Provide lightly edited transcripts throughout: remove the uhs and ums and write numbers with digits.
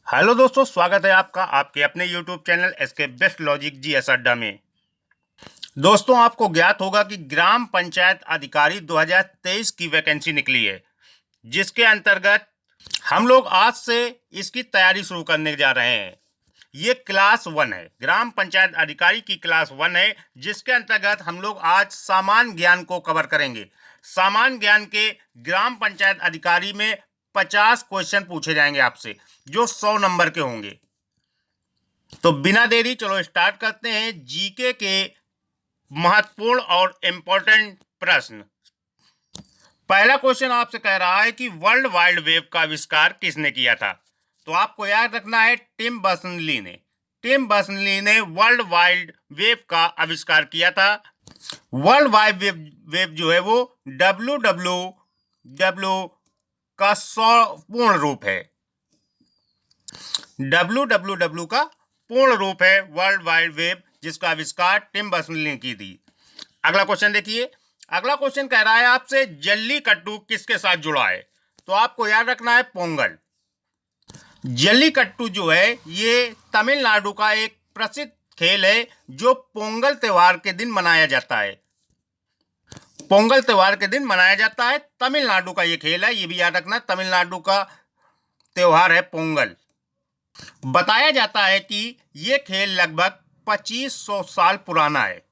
Hello दोस्तों, स्वागत है आपका आपके अपने YouTube channel SK best logic GS Adda में। दोस्तों, आपको ज्ञात होगा कि ग्राम पंचायत अधिकारी 2023 की वैकेंसी निकली है, जिसके अंतर्गत हम लोग आज से इसकी तैयारी शुरू करने जा रहे हैं। ये क्लास 1 है, ग्राम पंचायत अधिकारी की क्लास 1 है, जिसके अंतर्गत हम लोग आज सामान्य ज्ञान को कवर करेंगे। सामान्य ज्ञान के ग्राम पंचायत अधिकारी में 50 क्वेश्चन पूछे जाएंगे आपसे, जो 100 नंबर के होंगे। तो बिना देरी चलो स्टार्ट करते हैं जीके के महत्वपूर्ण और इंपॉर्टेंट प्रश्न। पहला क्वेश्चन आपसे कह रहा है कि वर्ल्ड वाइड वेब का आविष्कार किसने किया था। तो आपको याद रखना है टिम बर्नर्स-ली ने। टिम बर्नर्स-ली ने वर्ल्ड वाइड वेब का आविष्कार किया था। वर्ल्ड वाइड वेब जो है वो WWW का पूर्ण रूप है। WWW का पूर्ण रूप है वर्ल्ड वाइड वेब, जिसका आविष्कार टिम बर्नर्स-ली ने की थी। अगला क्वेश्चन देखिए। अगला क्वेश्चन कह रहा है आपसे जल्लीकट्टू किसके साथ जुड़ा है। तो आपको याद रखना है पोंगल। जल्लीकट्टू जो है ये तमिलनाडु का एक प्रसिद्ध खेल है, जो पोंगल त्योहार के दिन मनाया जाता है। पोंगल त्योहार के दिन मनाया जाता है। तमिलनाडु का ये खेल है, ये भी याद रखना, तमिलनाडु का त्योहार है पोंगल। बताया जाता है कि ये खेल लगभग 2500 साल पुराना है।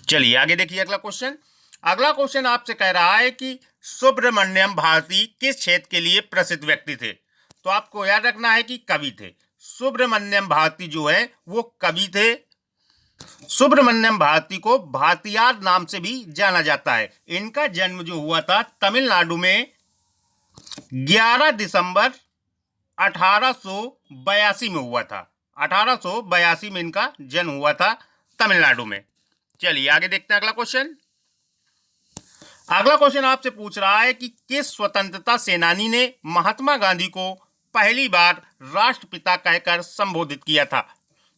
चलिए आगे देखिए अगला क्वेश्चन। अगला क्वेश्चन आपसे कह रहा है कि सुब्रमण्यम भारती किस क्षेत्र के लिए प्रसिद्ध व्यक्ति थे। तो आपको याद रखना है कि कवि थे। सुब्रमण्यम भारती जो है वो कवि थे। सुब्रमण्यम भारती को भारतीयार नाम से भी जाना जाता है। इनका जन्म जो हुआ था तमिलनाडु में 11 दिसंबर 1882 में हुआ था। 1882 में इनका जन्म हुआ था तमिलनाडु में। चलिए आगे देखते हैं अगला क्वेश्चन। अगला क्वेश्चन आपसे पूछ रहा है कि किस स्वतंत्रता सेनानी ने महात्मा गांधी को पहली बार राष्ट्रपिता कहकर संबोधित किया था।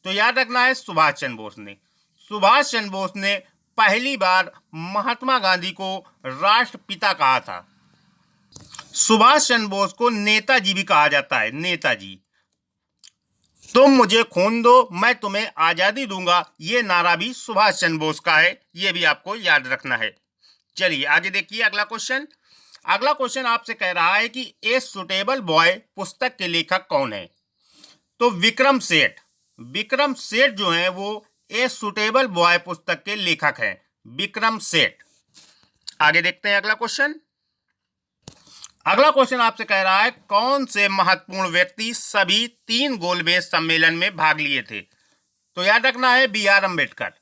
तो याद रखना है सुभाष चंद्र बोस ने। सुभाष चंद्र बोस ने पहली बार महात्मा गांधी को राष्ट्रपिता कहा था। सुभाष चंद्र बोस को नेताजी भी कहा जाता है, नेताजी। तुम मुझे खून दो, मैं तुम्हें आजादी दूंगा, ये नारा भी सुभाष चंद्र बोस का है, ये भी आपको याद रखना है। चलिए आगे देखिए अगला क्वेश्चन। अगला क्वेश्चन आपसे कह रहा है कि ए सुटेबल बॉय पुस्तक के लेखक कौन है। तो विक्रम सेठ। विक्रम सेठ जो है वो ए सुटेबल बॉय पुस्तक के लेखक हैं, विक्रम सेठ। आगे देखते हैं अगला क्वेश्चन। अगला क्वेश्चन आपसे कह रहा है कौन से महत्वपूर्ण व्यक्ति सभी 3 गोलमेज सम्मेलन में भाग लिए थे। तो याद रखना है B.R. अम्बेडकर।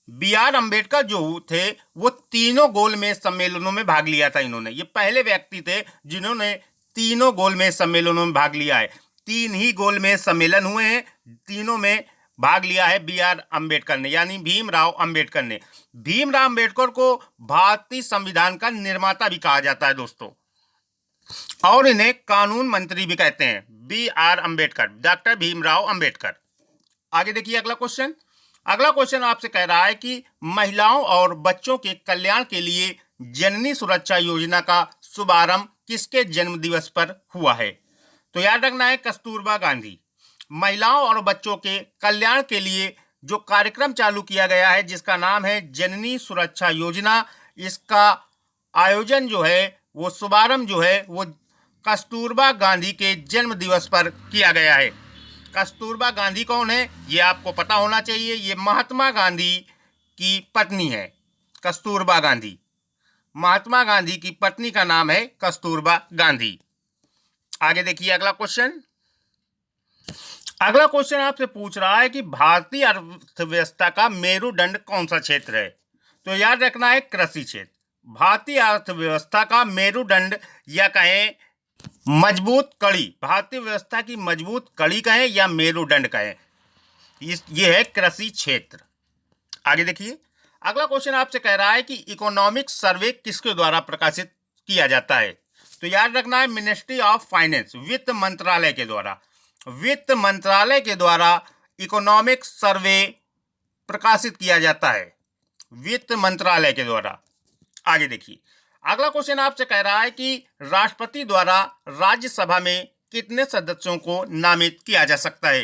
B.R. अम्बेडकर जो थे वो तीनों गोलमेज सम्मेलनों में भाग लिया था। इन्होंने, ये पहले व्यक्ति थे जिन्होंने तीनों गोलमेज सम्मेलनों में भाग लिया है। 3 ही गोलमेज सम्मेलन हुए हैं, तीनों में भाग लिया है B.R. अम्बेडकर ने, यानी भीमराव अम्बेडकर ने। भीमराव अम्बेडकर को भारतीय संविधान का निर्माता भी कहा जाता है दोस्तों, और इन्हें कानून मंत्री भी कहते हैं। B.R. अम्बेडकर, डॉक्टर भीमराव अम्बेडकर। आगे देखिए अगला क्वेश्चन। अगला क्वेश्चन आपसे कह रहा है कि महिलाओं और बच्चों के कल्याण के लिए जननी सुरक्षा योजना का शुभारंभ किसके जन्म दिवस पर हुआ है। तो याद रखना है कस्तूरबा गांधी। महिलाओं और बच्चों के कल्याण के लिए जो कार्यक्रम चालू किया गया है, जिसका नाम है जननी सुरक्षा योजना, इसका आयोजन जो है वो शुभारंभ जो है वो कस्तूरबा गांधी के जन्म दिवस पर किया गया है। कस्तूरबा गांधी कौन है ये आपको पता होना चाहिए। ये महात्मा गांधी की पत्नी है, कस्तूरबा गांधी। महात्मा गांधी की पत्नी का नाम है कस्तूरबा गांधी। आगे देखिए अगला क्वेश्चन। अगला क्वेश्चन आपसे पूछ रहा है कि भारतीय अर्थव्यवस्था का मेरुदंड कौन सा क्षेत्र है। तो याद रखना है कृषि क्षेत्र। भारतीय अर्थव्यवस्था का मेरुदंड या कहें मजबूत कड़ी, भारतीय व्यवस्था की मजबूत कड़ी कहें या मेरुदंड कहें, ये है कृषि क्षेत्र। आगे देखिए अगला क्वेश्चन आपसे कह रहा है कि इकोनॉमिक सर्वे किसके द्वारा प्रकाशित किया जाता है। तो याद रखना है मिनिस्ट्री ऑफ फाइनेंस, वित्त मंत्रालय के द्वारा। वित्त मंत्रालय के द्वारा इकोनॉमिक सर्वे प्रकाशित किया जाता है, वित्त मंत्रालय के द्वारा। आगे देखिए अगला क्वेश्चन आपसे कह रहा है कि राष्ट्रपति द्वारा राज्यसभा में कितने सदस्यों को नामित किया जा सकता है?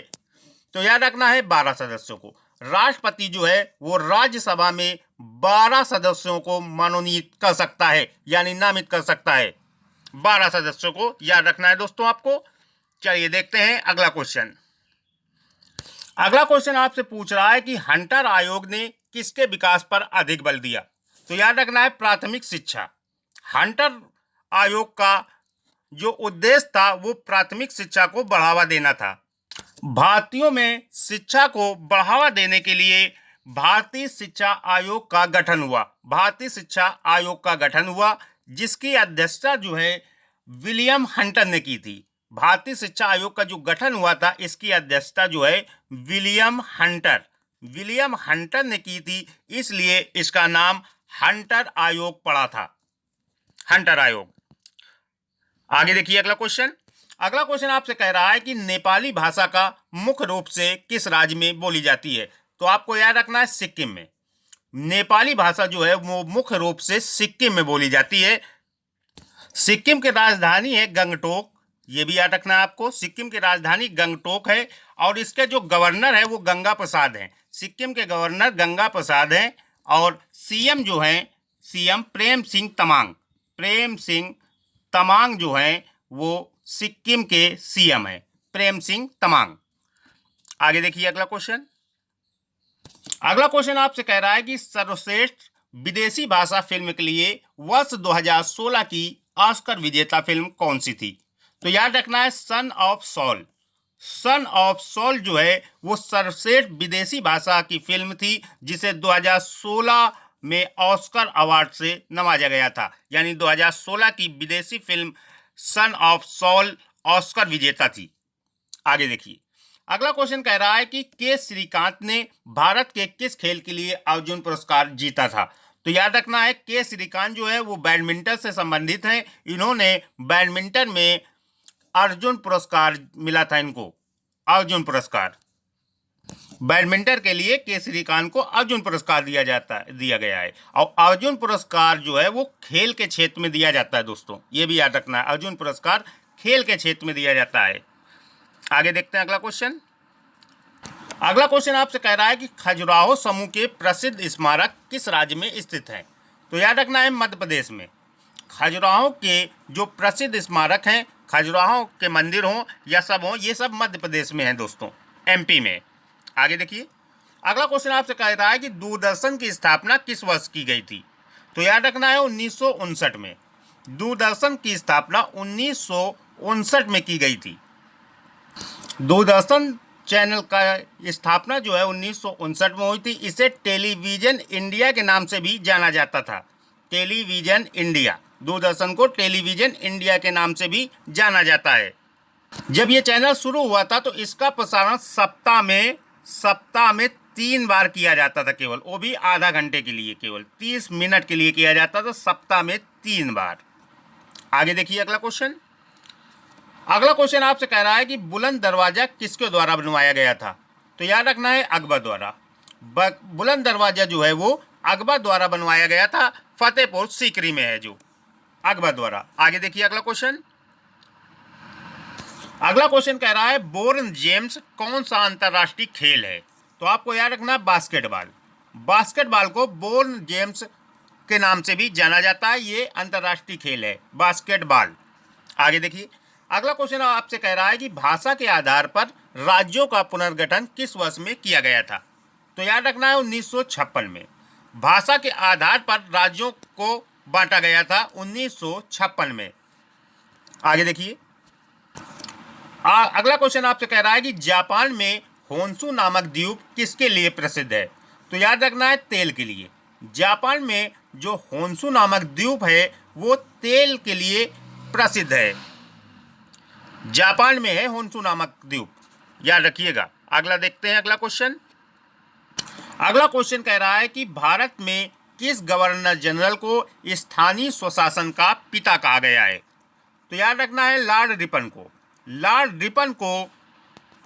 तो याद रखना है 12 सदस्यों को। राष्ट्रपति जो है वो राज्यसभा में 12 सदस्यों को मनोनीत कर सकता है, यानी नामित कर सकता है। 12 सदस्यों को याद रखना है दोस्तों आपको। चलिए देखते हैं अगला क्वेश्चन। अगला क्वेश्चन आपसे पूछ रहा है कि हंटर आयोग ने किसके विकास पर अधिक बल दिया? तो याद रखना है प्राथमिक शिक्षा। हंटर आयोग का जो उद्देश्य था वो प्राथमिक शिक्षा को बढ़ावा देना था। भारतीयों में शिक्षा को बढ़ावा देने के लिए भारतीय शिक्षा आयोग का गठन हुआ। भारतीय शिक्षा आयोग का गठन हुआ जिसकी अध्यक्षता जो है विलियम हंटर ने की थी। भारतीय शिक्षा आयोग का जो गठन हुआ था इसकी अध्यक्षता जो है विलियम हंटर ने की थी, इसलिए इसका नाम हंटर आयोग पड़ा था। हंटर आयोग। आगे देखिए अगला क्वेश्चन। अगला क्वेश्चन आपसे कह रहा है कि नेपाली भाषा का मुख्य रूप से किस राज्य में बोली जाती है? तो आपको याद रखना है सिक्किम में। नेपाली भाषा जो है वो मुख्य रूप से सिक्किम में बोली जाती है। सिक्किम की राजधानी है गंगटोक। ये भी याद रखना है आपको, सिक्किम की राजधानी गंगटोक है और इसके जो गवर्नर है वो गंगा प्रसाद हैं। सिक्किम के गवर्नर गंगा प्रसाद हैं और सीएम जो हैं सीएम प्रेम सिंह तमांग जो हैं वो सिक्किम के सीएम हैं, प्रेम सिंह तमांग। आगे देखिए अगला क्वेश्चन। अगला क्वेश्चन आपसे कह रहा है कि सर्वश्रेष्ठ विदेशी भाषा फिल्म के लिए वर्ष 2016 की ऑस्कर विजेता फिल्म कौन सी थी? तो याद रखना है सन ऑफ सॉल जो है वो सर्वश्रेष्ठ विदेशी भाषा की फिल्म थी जिसे 2016 में ऑस्कर अवार्ड से नवाजा गया था। यानी 2016 की विदेशी फिल्म सन ऑफ सॉल ऑस्कर विजेता थी। आगे देखिए अगला क्वेश्चन कह रहा है कि के श्रीकांत ने भारत के किस खेल के लिए अर्जुन पुरस्कार जीता था? तो याद रखना है के श्रीकांत जो है वो बैडमिंटन से संबंधित हैं। इन्होंने बैडमिंटन में अर्जुन पुरस्कार मिला था इनको, अर्जुन पुरस्कार। बैडमिंटन के लिए के श्रीकांत को अर्जुन पुरस्कार दिया गया है और अर्जुन पुरस्कार जो है वो खेल के क्षेत्र में दिया जाता है दोस्तों, ये भी याद रखना है, अर्जुन पुरस्कार खेल के क्षेत्र में दिया जाता है। आगे देखते हैं अगला क्वेश्चन। अगला क्वेश्चन आपसे कह रहा है कि खजुराहो समूह के प्रसिद्ध स्मारक किस राज्य में स्थित है? तो याद रखना है मध्य प्रदेश में। खजुराहो के जो प्रसिद्ध स्मारक हैं, खजुराहो के मंदिर हों या सब हों, ये सब मध्य प्रदेश में हैं दोस्तों, एमपी में। आगे देखिए अगला क्वेश्चन आपसे कह रहा है कि दूरदर्शन की स्थापना किस वर्ष की गई थी? तो याद रखना है 1959 में। दूरदर्शन की स्थापना 1959 में की गई थी। दूरदर्शन चैनल का स्थापना जो है 1959 में हुई थी। इसे टेलीविजन इंडिया के नाम से भी जाना जाता था। टेलीविजन इंडिया, दूरदर्शन को टेलीविजन इंडिया के नाम से भी जाना जाता है। जब ये चैनल शुरू हुआ था तो इसका प्रसारण सप्ताह में 3 बार किया जाता था, केवल वो भी आधा घंटे के लिए, केवल 30 मिनट के लिए किया जाता था, सप्ताह में 3 बार। आगे देखिए अगला क्वेश्चन। अगला क्वेश्चन आपसे कह रहा है कि बुलंद दरवाजा किसके द्वारा बनवाया गया था? तो याद रखना है अकबर द्वारा। बुलंद दरवाजा जो है वो अकबर द्वारा बनवाया गया था, फतेहपुर सीकरी में है जो, अकबर द्वारा। आगे देखिए अगला क्वेश्चन। अगला क्वेश्चन कह रहा है बोर्न जेम्स कौन सा अंतरराष्ट्रीय खेल है? तो आपको याद रखना है बास्केटबॉल। बास्केटबॉल को बोर्न जेम्स के नाम से भी जाना जाता है, ये अंतरराष्ट्रीय खेल है बास्केटबॉल। आगे देखिए अगला क्वेश्चन आपसे कह रहा है कि भाषा के आधार पर राज्यों का पुनर्गठन किस वर्ष में किया गया था? तो याद रखना है 1956 में। भाषा के आधार पर राज्यों को बांटा गया था 1956 में। आगे देखिए अगला क्वेश्चन आपसे कह रहा है कि जापान में होन्शु नामक द्वीप किसके लिए प्रसिद्ध है? तो याद रखना है तेल के लिए। जापान में जो होन्शु नामक द्वीप है वो तेल के लिए प्रसिद्ध है। जापान में है होन्शु नामक द्वीप, याद रखिएगा। अगला देखते हैं अगला क्वेश्चन। अगला क्वेश्चन कह रहा है कि भारत में किस गवर्नर जनरल को स्थानीय स्वशासन का पिता कहा गया है? तो याद रखना है लॉर्ड रिपन को। लॉर्ड रिपन को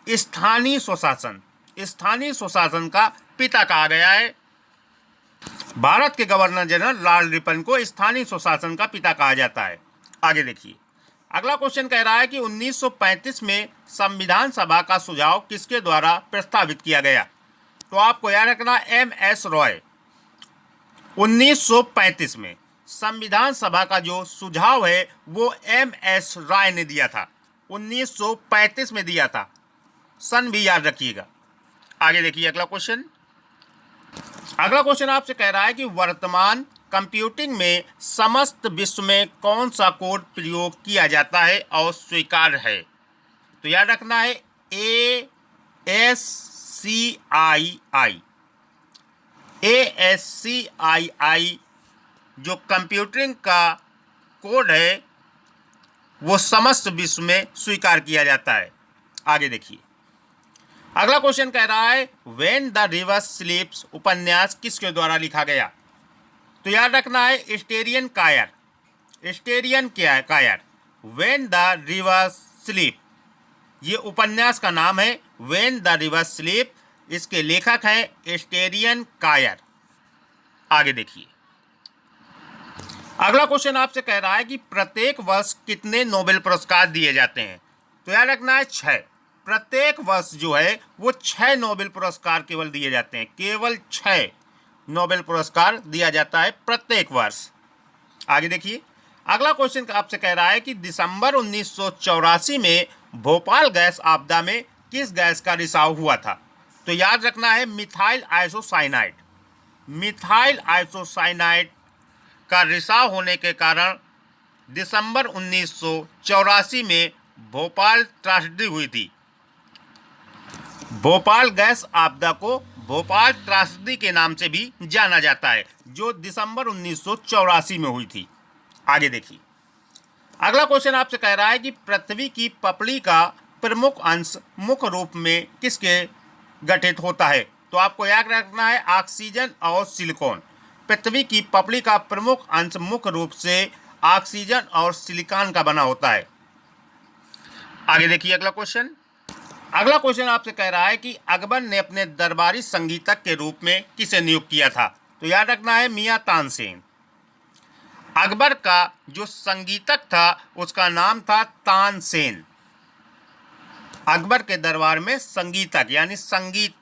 स्थानीय स्वशासन का पिता कहा गया है। भारत के गवर्नर जनरल लॉर्ड रिपन को स्थानीय स्वशासन का पिता कहा जाता है। आगे देखिए अगला क्वेश्चन कह रहा है कि 1935 में संविधान सभा का सुझाव किसके द्वारा प्रस्तावित किया गया? तो आपको याद रखना MS रॉय। 1935 में संविधान सभा का जो सुझाव है वो MS रॉय ने दिया था। 1935 में दिया था, सन भी याद रखिएगा। आगे देखिए अगला क्वेश्चन। अगला क्वेश्चन आपसे कह रहा है कि वर्तमान कंप्यूटिंग में समस्त विश्व में कौन सा कोड प्रयोग किया जाता है और स्वीकार्य है? तो याद रखना है ASCII। ASCII जो कंप्यूटिंग का कोड है वो समस्त विश्व में स्वीकार किया जाता है। आगे देखिए अगला क्वेश्चन कह रहा है व्हेन द रिवर स्लीप्स उपन्यास किसके द्वारा लिखा गया? तो याद रखना है स्टेरियन कायर। स्टेरियन कायर। व्हेन द रिवर स्लीप ये उपन्यास का नाम है। व्हेन द रिवर स्लीप इसके लेखक हैं स्टेरियन कायर। आगे देखिए अगला क्वेश्चन आपसे कह रहा है कि प्रत्येक वर्ष कितने नोबेल पुरस्कार दिए जाते हैं? तो याद रखना है 6। प्रत्येक वर्ष जो है वो 6 नोबेल पुरस्कार केवल दिए जाते हैं। केवल 6 नोबेल पुरस्कार दिया जाता है प्रत्येक वर्ष। आगे देखिए अगला क्वेश्चन आपसे कह रहा है कि दिसंबर 1984 में भोपाल गैस आपदा में किस गैस का रिसाव हुआ था? तो याद रखना है मिथाइल आइसोसाइनाइड। मिथाइल आइसोसाइनाइड का रिसाव होने के कारण दिसंबर 1984 में भोपाल त्रासदी हुई थी। भोपाल गैस आपदा को भोपाल त्रासदी के नाम से भी जाना जाता है, जो दिसंबर 1984 में हुई थी। आगे देखिए अगला क्वेश्चन आपसे कह रहा है कि पृथ्वी की पपड़ी का प्रमुख अंश मुख्य रूप में किसके गठित होता है? तो आपको याद रखना है ऑक्सीजन और सिलिकॉन। पृथ्वी की पपड़ी का प्रमुख अंश मुख्य रूप से ऑक्सीजन और सिलिकॉन का बना होता है। आगे देखिए अगला क्वेश्चन। अगला क्वेश्चन आपसे कह रहा है कि अकबर ने अपने दरबारी संगीतक के रूप में किसे नियुक्त किया था? तो याद रखना है मियां तानसेन। अकबर का जो संगीतक था उसका नाम था तानसेन। अकबर के दरबार में संगीतक यानी संगीत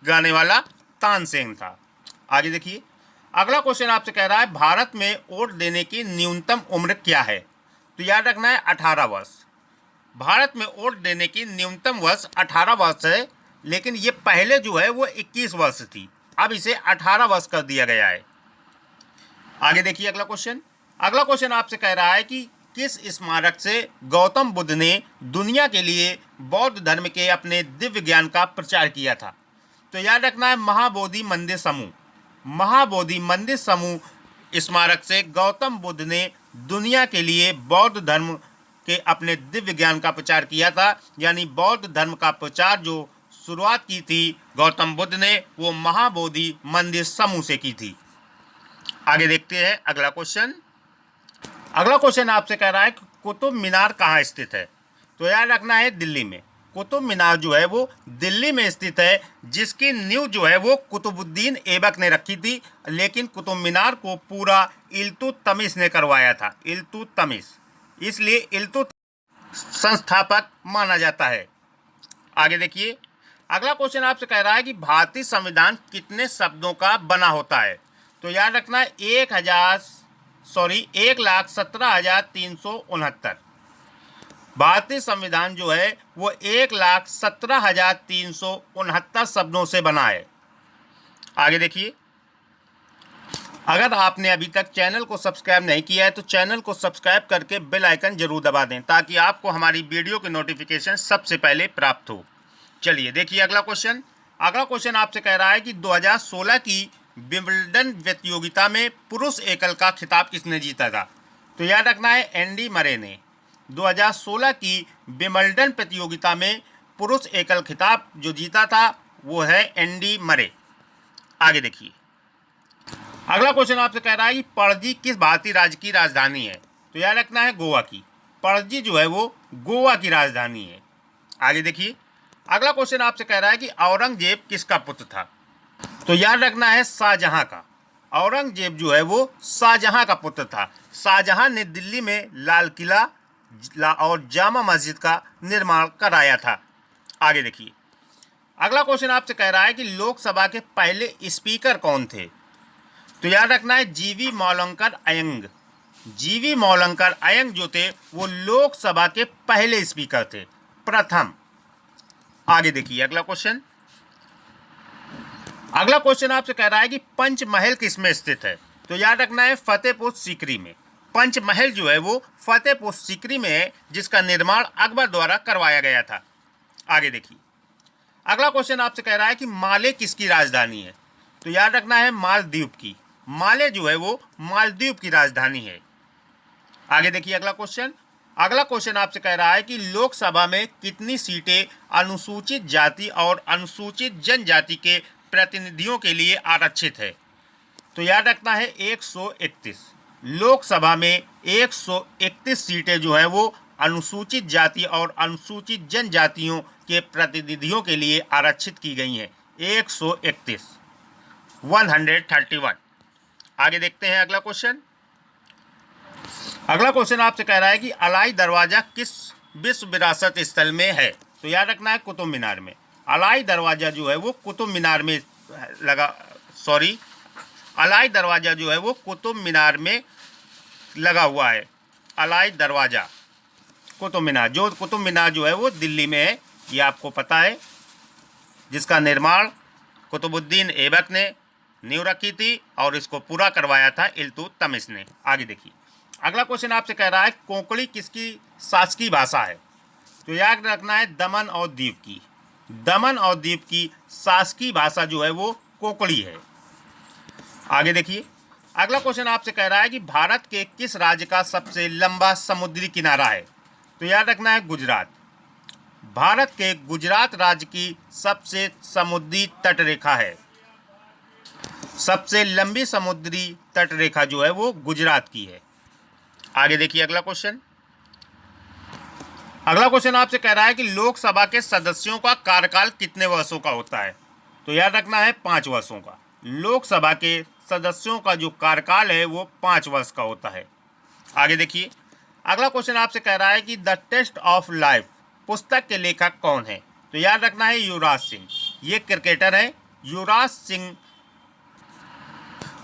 गाने वाला तानसेन था। आगे देखिए अगला क्वेश्चन आपसे कह रहा है भारत में वोट देने की न्यूनतम उम्र क्या है? तो याद रखना है 18 वर्ष। भारत में वोट देने की न्यूनतम वर्ष 18 वर्ष है, लेकिन ये पहले जो है वो 21 वर्ष थी, अब इसे 18 वर्ष कर दिया गया है। आगे देखिए अगला क्वेश्चन। अगला क्वेश्चन आपसे कह रहा है कि किस स्मारक से गौतम बुद्ध ने दुनिया के लिए बौद्ध धर्म के अपने दिव्य ज्ञान का प्रचार किया था? तो याद रखना है महाबोधि मंदिर समूह। महाबोधि मंदिर समूह स्मारक से गौतम बुद्ध ने दुनिया के लिए बौद्ध धर्म के अपने दिव्य ज्ञान का प्रचार किया था। यानी बौद्ध धर्म का प्रचार जो शुरुआत की थी गौतम बुद्ध ने, वो महाबोधि मंदिर समूह से की थी। आगे देखते हैं अगला क्वेश्चन। अगला क्वेश्चन आपसे कह रहा है कि कुतुब मीनार कहाँ स्थित है? तो याद रखना है दिल्ली में। कुतुब मीनार जो है वो दिल्ली में स्थित है, जिसकी नींव जो है वो कुतुबुद्दीन ऐबक ने रखी थी, लेकिन कुतुब मीनार को पूरा इल्तुतमिश ने करवाया था। इल्तुतमिश, इसलिए इल्तुतमिश संस्थापक माना जाता है। आगे देखिए अगला क्वेश्चन आपसे कह रहा है कि भारतीय संविधान कितने शब्दों का बना होता है? तो याद रखना है 1,17,369। भारतीय संविधान जो है वो 1,17,369 शब्दों से बना है। आगे देखिए अगर आपने अभी तक चैनल को सब्सक्राइब नहीं किया है तो चैनल को सब्सक्राइब करके बेल आइकन जरूर दबा दें, ताकि आपको हमारी वीडियो की नोटिफिकेशन सबसे पहले प्राप्त हो। चलिए देखिए अगला क्वेश्चन। अगला क्वेश्चन आपसे कह रहा है कि 2016 की विंबलडन प्रतियोगिता में पुरुष एकल का खिताब किसने जीता था? तो याद रखना है एंडी मरे ने। 2016 की विंबलडन प्रतियोगिता में पुरुष एकल खिताब जो जीता था वो है एंडी मरे। आगे देखिए अगला क्वेश्चन आपसे कह रहा है कि पणजी किस भारतीय राज्य की राजधानी है? तो याद रखना है गोवा की। पणजी जो है वो गोवा की राजधानी है। आगे देखिए अगला क्वेश्चन आपसे कह रहा है कि औरंगजेब किसका पुत्र था? तो याद रखना है शाहजहां का। औरंगजेब जो है वो शाहजहां का पुत्र था। शाहजहां ने दिल्ली में लाल किला और जामा मस्जिद का निर्माण कराया था। आगे देखिए, अगला क्वेश्चन आपसे कह रहा है कि लोकसभा के पहले स्पीकर कौन थे। तो याद रखना है जीवी मौलंकर अयंग। जीवी मौलंकर अयंग जो थे वो लोकसभा के पहले स्पीकर थे, प्रथम। आगे देखिए अगला क्वेश्चन। अगला क्वेश्चन आपसे कह रहा है कि पंचमहल किसमें स्थित है। तो याद रखना है फतेहपुर सीकरी में। पंचमहल जो है वो फतेहपुर सीकरी में है, जिसका निर्माण अकबर द्वारा करवाया गया था। आगे देखिए, अगला क्वेश्चन आपसे कह रहा है कि माले किसकी राजधानी है। तो याद रखना है मालदीव की। माले जो है वो मालदीव की राजधानी है। आगे देखिए अगला क्वेश्चन। अगला क्वेश्चन आपसे कह रहा है कि लोकसभा में कितनी सीटें अनुसूचित जाति और अनुसूचित जनजाति के प्रतिनिधियों के लिए आरक्षित है। तो याद रखना है 131। लोकसभा में 131 सीटें जो है वो अनुसूचित जाति और अनुसूचित जनजातियों के प्रतिनिधियों के लिए आरक्षित की गई हैं। 131, 131। आगे देखते हैं अगला क्वेश्चन। अगला क्वेश्चन आपसे कह रहा है कि अलाई दरवाजा किस विश्व विरासत स्थल में है। तो याद रखना है कुतुब मीनार में। अलाई दरवाजा जो है वो कुतुब मीनार में अलाई दरवाजा जो है वो कुतुब मीनार में लगा हुआ है। अलाई दरवाजा कुतुब मीनार जो है वो दिल्ली में है, ये आपको पता है, जिसका निर्माण कुतुबुद्दीन ऐबक ने नींव रखी थी और इसको पूरा करवाया था इल्तुतमिश ने। आगे देखिए, अगला क्वेश्चन आपसे कह रहा है कोंकणी किसकी शासकीय भाषा है। तो याद रखना है दमन और दीव की। दमन और दीव की शासकीय भाषा जो है वो कोंकणी है। आगे देखिए, अगला क्वेश्चन आपसे कह रहा है कि भारत के किस राज्य का सबसे लंबा समुद्री किनारा है। तो याद रखना है गुजरात। भारत के गुजरात राज्य की सबसे समुद्री तटरेखा है। सबसे लंबी समुद्री तटरेखा जो है वो गुजरात की है। आगे देखिए अगला क्वेश्चन। अगला क्वेश्चन आपसे कह रहा है कि लोकसभा के सदस्यों का कार्यकाल कितने वर्षों का होता है। तो याद रखना है 5 वर्षों का। लोकसभा के सदस्यों का जो कार्यकाल है वो 5 वर्ष का होता है। आगे देखिए, अगला क्वेश्चन आपसे कह रहा है कि द टेस्ट ऑफ लाइफ पुस्तक के लेखक कौन है। तो याद रखना है युवराज सिंह। ये क्रिकेटर है। युवराज सिंह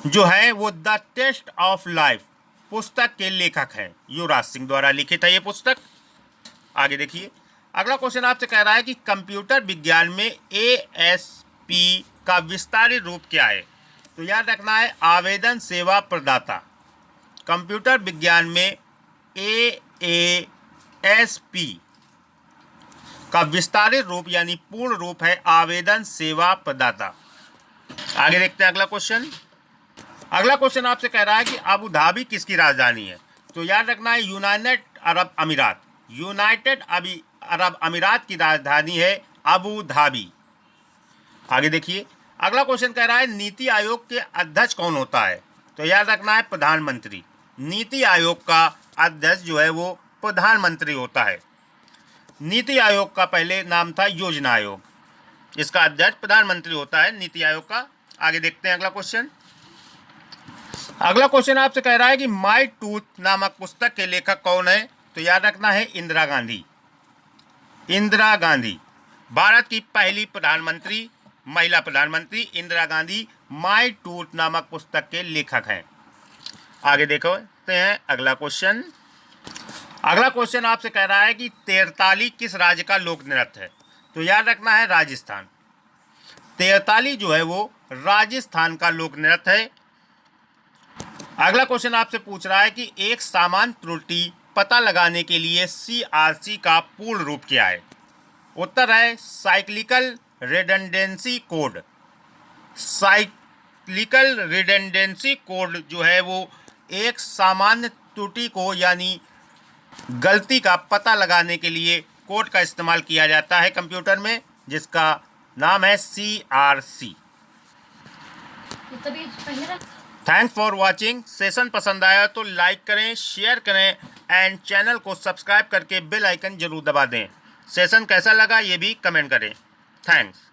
जो है वो द टेस्ट ऑफ लाइफ पुस्तक के लेखक हैं। युवराज सिंह द्वारा लिखित है ये पुस्तक। आगे देखिए, अगला क्वेश्चन आपसे कह रहा है कि कंप्यूटर विज्ञान में ASP का विस्तारित रूप क्या है। तो याद रखना है आवेदन सेवा प्रदाता। कंप्यूटर विज्ञान में ASP का विस्तारित रूप यानी पूर्ण रूप है आवेदन सेवा प्रदाता। आगे देखते हैं अगला क्वेश्चन। अगला क्वेश्चन आपसे कह रहा है कि अबू धाबी किसकी राजधानी है। तो याद रखना है यूनाइटेड अरब अमीरात। यूनाइटेड अरब अमीरात की राजधानी है अबू धाबी। आगे देखिए, अगला क्वेश्चन कह रहा है नीति आयोग के अध्यक्ष कौन होता है। तो याद रखना है प्रधानमंत्री। नीति आयोग का अध्यक्ष जो है वो प्रधानमंत्री होता है। नीति आयोग का पहले नाम था योजना आयोग, इसका अध्यक्ष प्रधानमंत्री होता है नीति आयोग का। आगे देखते हैं अगला क्वेश्चन। अगला क्वेश्चन आपसे कह रहा है कि माय टूथ नामक पुस्तक के लेखक कौन है। तो याद रखना है इंदिरा गांधी। इंदिरा गांधी भारत की पहली प्रधानमंत्री, महिला प्रधानमंत्री इंदिरा गांधी माय टूथ नामक पुस्तक के लेखक हैं। आगे देखते हैं अगला क्वेश्चन। अगला क्वेश्चन आपसे कह रहा है कि तेरताली किस राज्य का लोक नृत्य है। तो याद रखना है राजस्थान। तेरताली जो है वो राजस्थान का लोक नृत्य है। अगला क्वेश्चन आपसे पूछ रहा है कि एक सामान्य त्रुटि पता लगाने के लिए CRC का पूर्ण रूप क्या है। उत्तर है cyclical redundancy code. Cyclical redundancy code जो है वो एक सामान्य त्रुटि को यानी गलती का पता लगाने के लिए कोड का इस्तेमाल किया जाता है कंप्यूटर में, जिसका नाम है CRC। Thanks for watching. Session पसंद आया तो लाइक करें, शेयर करें एंड चैनल को सब्सक्राइब करके बेल आइकन जरूर दबा दें। सेशन कैसा लगा ये भी कमेंट करें। थैंक्स।